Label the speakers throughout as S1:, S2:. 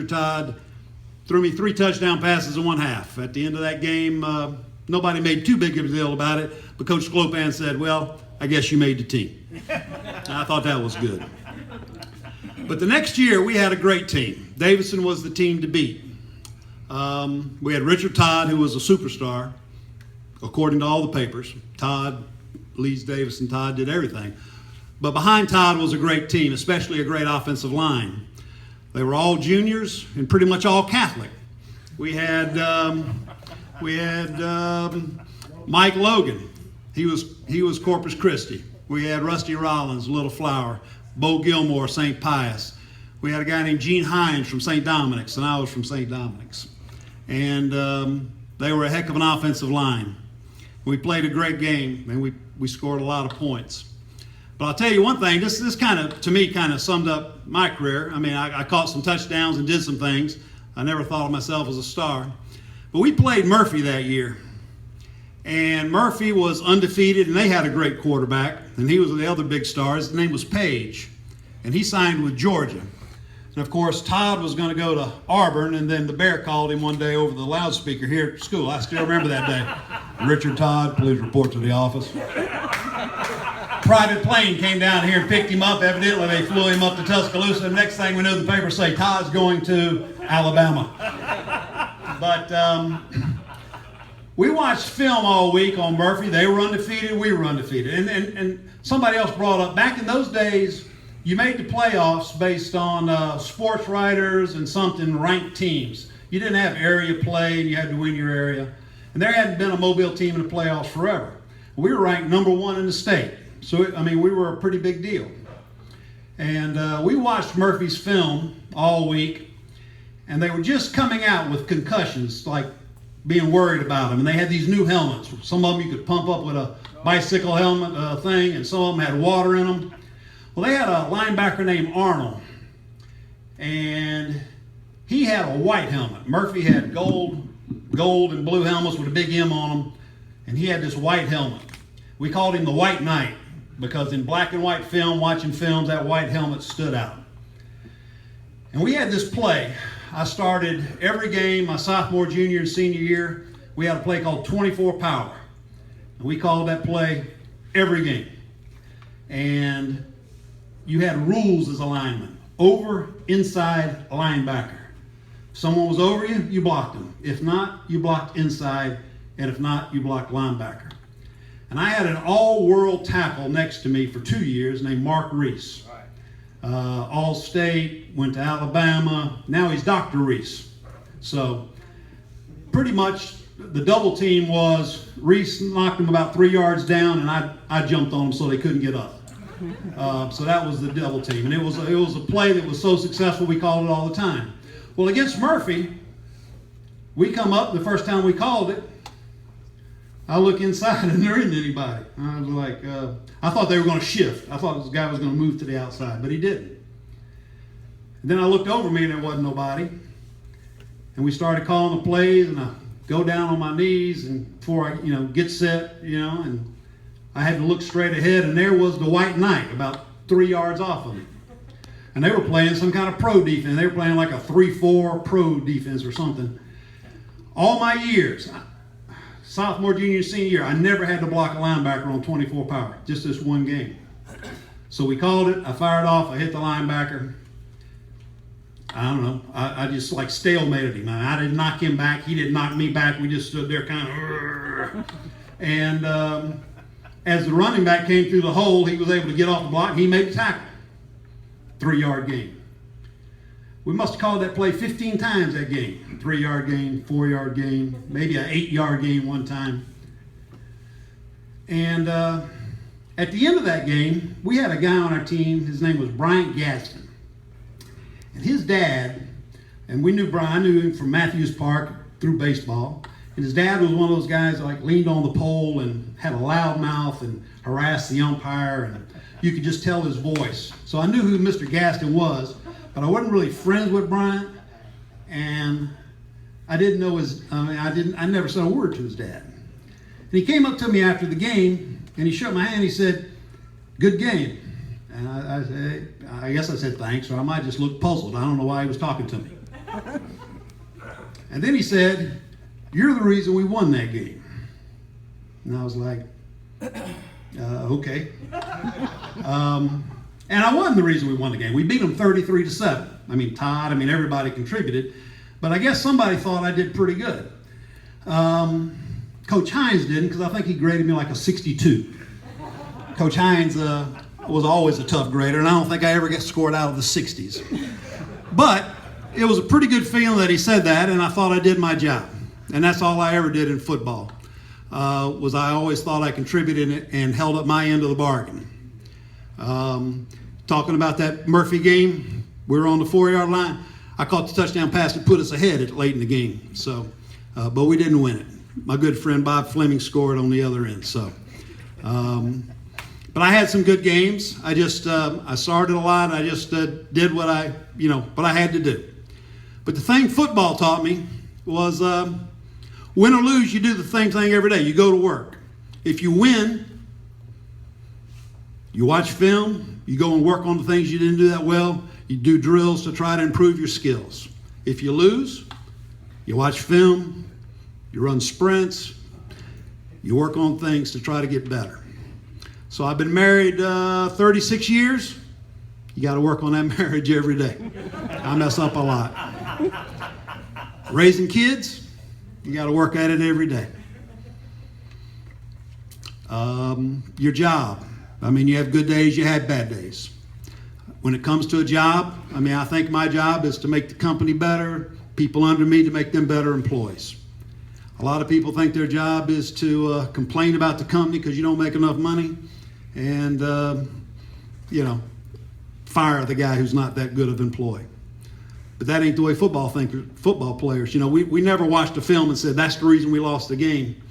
S1: Richard Todd threw me 3 touchdown passes in 1 half. At the end of that game, nobody made too big of a deal about it, but Coach Sklopan said, well, I guess you made the team. I thought that was good. But the next year, we had a great team. Davidson was the team to beat. We had Richard Todd, who was a superstar, according to all the papers. Todd leads Davidson. Todd did everything. But behind Todd was a great team, especially a great offensive line. They were all juniors and pretty much all Catholic. We had Mike Logan. He was Corpus Christi. We had Rusty Rollins, Little Flower. Bo Gilmore, St. Pius. We had a guy named Gene Hines from St. Dominic's, and I was from St. Dominic's. And they were a heck of an offensive line. We played a great game, and we scored a lot of points. But I'll tell you one thing, this kind of, to me, kind of summed up my career. I mean, I caught some touchdowns and did some things. I never thought of myself as a star. But we played Murphy that year. And Murphy was undefeated, and they had a great quarterback. And he was the other big star. His name was Page. And he signed with Georgia. And, of course, Todd was going to go to Auburn, and then the Bear called him one day over the loudspeaker here at school. I still remember that day. Richard Todd, please report to the office. Private plane came down here and picked him up. Evidently, they flew him up to Tuscaloosa. And next thing we know, the papers say, Todd's going to Alabama. But we watched film all week on Murphy. They were undefeated. We were undefeated. And somebody else brought up, back in those days, you made the playoffs based on sports writers and something ranked teams. You didn't have area play, and you had to win your area. And there hadn't been a Mobile team in the playoffs forever. We were ranked #1 in the state. So, I mean, we were a pretty big deal. And we watched Murphy's film all week, and they were just coming out with concussions, like being worried about them. And they had these new helmets. Some of them you could pump up with a bicycle helmet thing, and some of them had water in them. Well, they had a linebacker named Arnold, and he had a white helmet. Murphy had gold and blue helmets with a big M on them, and he had this white helmet. We called him the White Knight, because in black and white film, watching films, that white helmet stood out. And we had this play. I started every game, my sophomore, junior, and senior year. We had a play called 24 Power. And we called that play every game. And you had rules as a lineman. Over, inside, linebacker. If someone was over you, you blocked them. If not, you blocked inside. And if not, you blocked linebacker. And I had an all-world tackle next to me for 2 years named Mark Reese. All-state, went to Alabama. Now he's Dr. Reese. So pretty much the double team was Reese knocked him about 3 yards down, and I jumped on him so they couldn't get up. So that was the double team. And it was a play that was so successful we called it all the time. Well, against Murphy, we come up the first time we called it. I look inside and there isn't anybody. I was like, I thought they were going to shift. I thought this guy was going to move to the outside, but he didn't. And then I looked over me and there wasn't nobody. And we started calling the plays, and I go down on my knees and before I, get set, and I had to look straight ahead, and there was the White Knight about 3 yards off of me. And they were playing some kind of pro defense. They were playing like a 3-4 pro defense or something. All my years, sophomore, junior, senior year, I never had to block a linebacker on 24 Power, just this one game. So we called it, I fired off, I hit the linebacker. I don't know, I just like stalemated him. I didn't knock him back, he didn't knock me back, we just stood there kind of, and as the running back came through the hole, he was able to get off the block, and he made the tackle. 3-yard gain. We must have called that play 15 times that game. 3-yard gain, 4-yard gain, maybe an 8-yard gain one time. And at the end of that game, we had a guy on our team. His name was Bryant Gaston. And his dad, and we knew Brian, I knew him from Matthews Park through baseball. And his dad was one of those guys that leaned on the pole and had a loud mouth and harassed the umpire. And you could just tell his voice. So I knew who Mr. Gaston was. But I wasn't really friends with Bryant, and I didn't know I never said a word to his dad. And he came up to me after the game, and he shook my hand, he said, "Good game." And I guess I said thanks, or I might just look puzzled. I don't know why he was talking to me. And then he said, "You're the reason we won that game." And I was like, okay. And I wasn't the reason we won the game. We beat them 33-7. I mean, Todd, everybody contributed. But I guess somebody thought I did pretty good. Coach Hines didn't, because I think he graded me like a 62. Coach Hines was always a tough grader, and I don't think I ever get scored out of the 60s. But it was a pretty good feeling that he said that, and I thought I did my job. And that's all I ever did in football, was I always thought I contributed and held up my end of the bargain. Talking about that Murphy game, we were on the 4-yard line. I caught the touchdown pass that put us ahead late in the game. So, but we didn't win it. My good friend Bob Fleming scored on the other end. So, but I had some good games. I just I started a lot. I just did what I had to do. But the thing football taught me was, win or lose, you do the same thing every day. You go to work. If you win, you watch film, you go and work on the things you didn't do that well, you do drills to try to improve your skills. If you lose, you watch film, you run sprints, you work on things to try to get better. So I've been married 36 years. You got to work on that marriage every day. I mess up a lot. Raising kids, you got to work at it every day. Your job. You have good days, you have bad days. When it comes to a job, I think my job is to make the company better, people under me to make them better employees. A lot of people think their job is to complain about the company because you don't make enough money and, fire the guy who's not that good of an employee. But that ain't the way football players. We never watched a film and said, that's the reason we lost the game.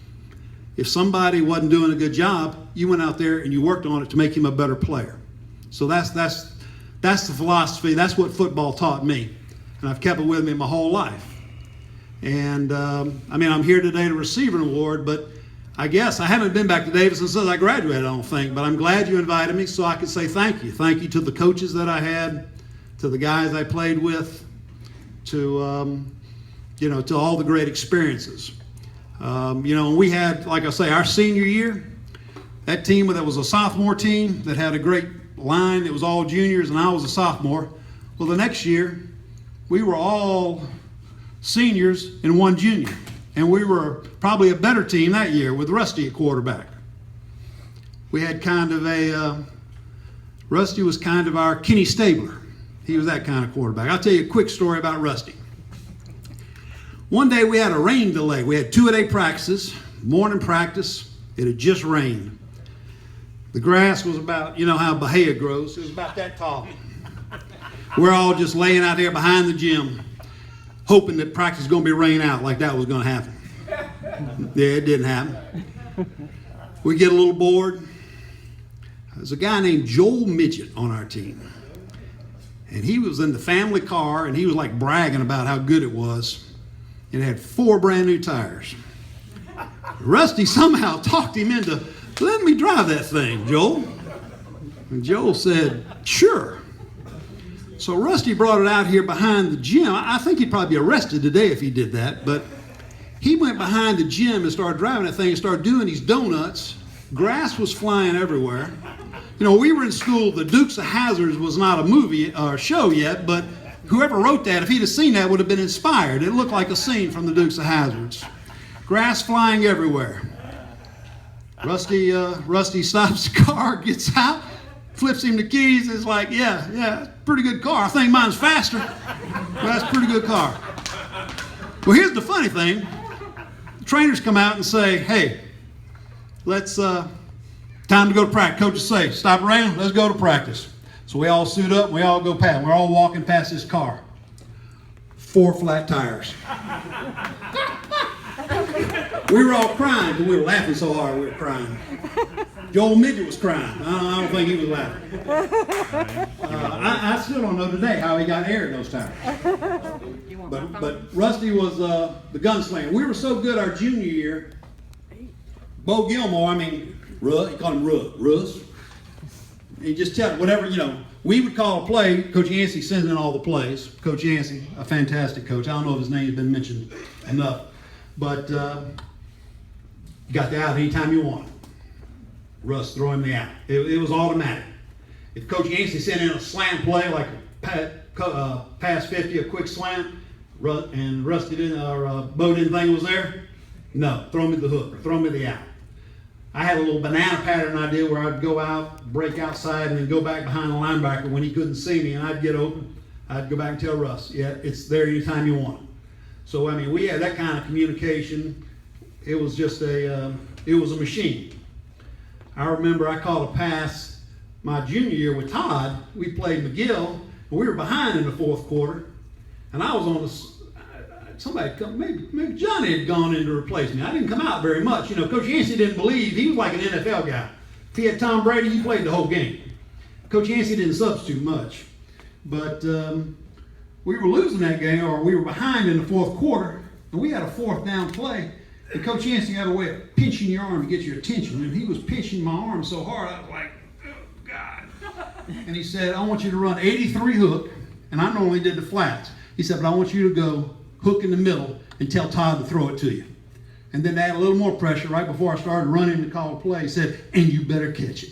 S1: If somebody wasn't doing a good job, you went out there and you worked on it to make him a better player. So that's the philosophy. That's what football taught me. And I've kept it with me my whole life. And, I'm here today to receive an award, but I guess I haven't been back to Davidson since I graduated, I don't think. But I'm glad you invited me so I could say thank you. Thank you to the coaches that I had, to the guys I played with, to all the great experiences. We had, like I say, our senior year, that team that was a sophomore team that had a great line. It was all juniors, and I was a sophomore. Well, the next year, we were all seniors and one junior. And we were probably a better team that year with Rusty at quarterback. We had Rusty was kind of our Kenny Stabler. He was that kind of quarterback. I'll tell you a quick story about Rusty. One day we had a rain delay. We had 2-a-day practices, morning practice. It had just rained. The grass was about, how Bahia grows. It was about that tall. We're all just laying out there behind the gym, hoping that practice was going to be rained out like that was going to happen. Yeah, it didn't happen. We get a little bored. There's a guy named Joel Midget on our team. And he was in the family car, and he was like bragging about how good it was. It had 4 brand new tires. Rusty somehow talked him into, let me drive that thing, Joel. And Joel said, sure. So Rusty brought it out here behind the gym. I think he'd probably be arrested today if he did that, but he went behind the gym and started driving that thing and started doing these donuts. Grass was flying everywhere. We were in school, the Dukes of Hazzard was not a movie or show yet, but whoever wrote that, if he'd have seen that, would have been inspired. It looked like a scene from the Dukes of Hazzard. Grass flying everywhere. Rusty stops the car, gets out, flips him the keys, is like, yeah, pretty good car. I think mine's faster, but that's a pretty good car. Well, here's the funny thing. The trainers come out and say, hey, let's, time to go to practice. Coaches say, stop around, let's go to practice. So we all suit up, and we all go past. We're all walking past this car. 4 flat tires. We were all crying, but we were laughing so hard we were crying. Joel Midget was crying. I don't think he was laughing. I still don't know today how he got air in those tires. But Rusty was the gunslinger. We were so good our junior year. Bo Gilmore, Russ, he called him Russ. He just tell whatever, we would call a play. Coach Yancey sends in all the plays. Coach Yancey, a fantastic coach. I don't know if his name's been mentioned enough, but got the out anytime you want. Russ, throw him the out. It was automatic. If Coach Yancey sent in a slant play like a pass 50, a quick slant, and Russ didn't, or Bo didn't think it was there, no, throw me the hook or throw me the out. I had a little banana pattern idea where I'd go out, break outside, and then go back behind the linebacker when he couldn't see me, and I'd get open. I'd go back and tell Russ, yeah, it's there anytime you want it. So, I mean, we had that kind of communication. It was just it was a machine. I remember I called a pass my junior year with Todd. We played McGill, and we were behind in the fourth quarter, and I was on maybe Johnny had gone in to replace me. I didn't come out very much. You know, Coach Yancey didn't believe. He was like an NFL guy. If he had Tom Brady, he played the whole game. Coach Yancey didn't substitute much. But we were losing that game, or we were behind in the fourth quarter, and we had a fourth down play. And Coach Yancey had a way of pinching your arm to get your attention. And he was pinching my arm so hard, I was like, oh, God. And he said, I want you to run 83 hook, and I normally did the flats. He said, but I want you to go hook in the middle and tell Todd to throw it to you. And then to add a little more pressure, right before I started running to call a play, he said, and you better catch it.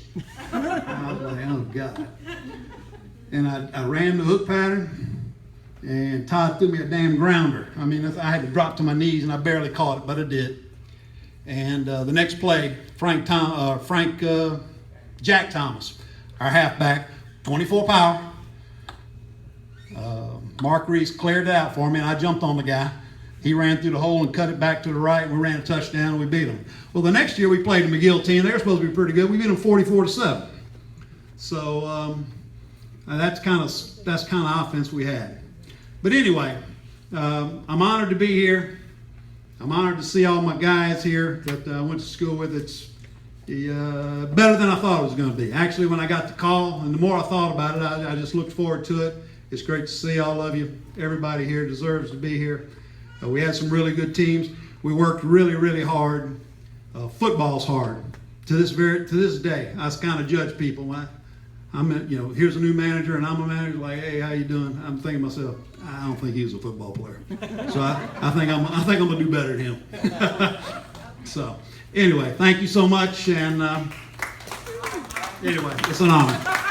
S1: I was like, oh, God. And I ran the hook pattern, and Todd threw me a damn grounder. I mean, I had to drop to my knees, and I barely caught it, but I did. And the next play, Jack Thomas, our halfback, 24 power. Mark Reese cleared it out for me, and I jumped on the guy. He ran through the hole and cut it back to the right, and we ran a touchdown, and we beat them. Well, the next year we played the McGill team. They were supposed to be pretty good. We beat them 44-7. So that's kind of offense we had. But anyway, I'm honored to be here. I'm honored to see all my guys here that I went to school with. It's better than I thought it was going to be. Actually, when I got the call, and the more I thought about it, I just looked forward to it. It's great to see all of you. Everybody here deserves to be here. We had some really good teams. We worked really, really hard. Football's hard. To this day, I kind of judge people. Here's a new manager, and I'm a manager. Like, hey, how you doing? I'm thinking to myself, I don't think he's a football player. So I think I'm gonna do better than him. So anyway, thank you so much, and anyway, it's an honor.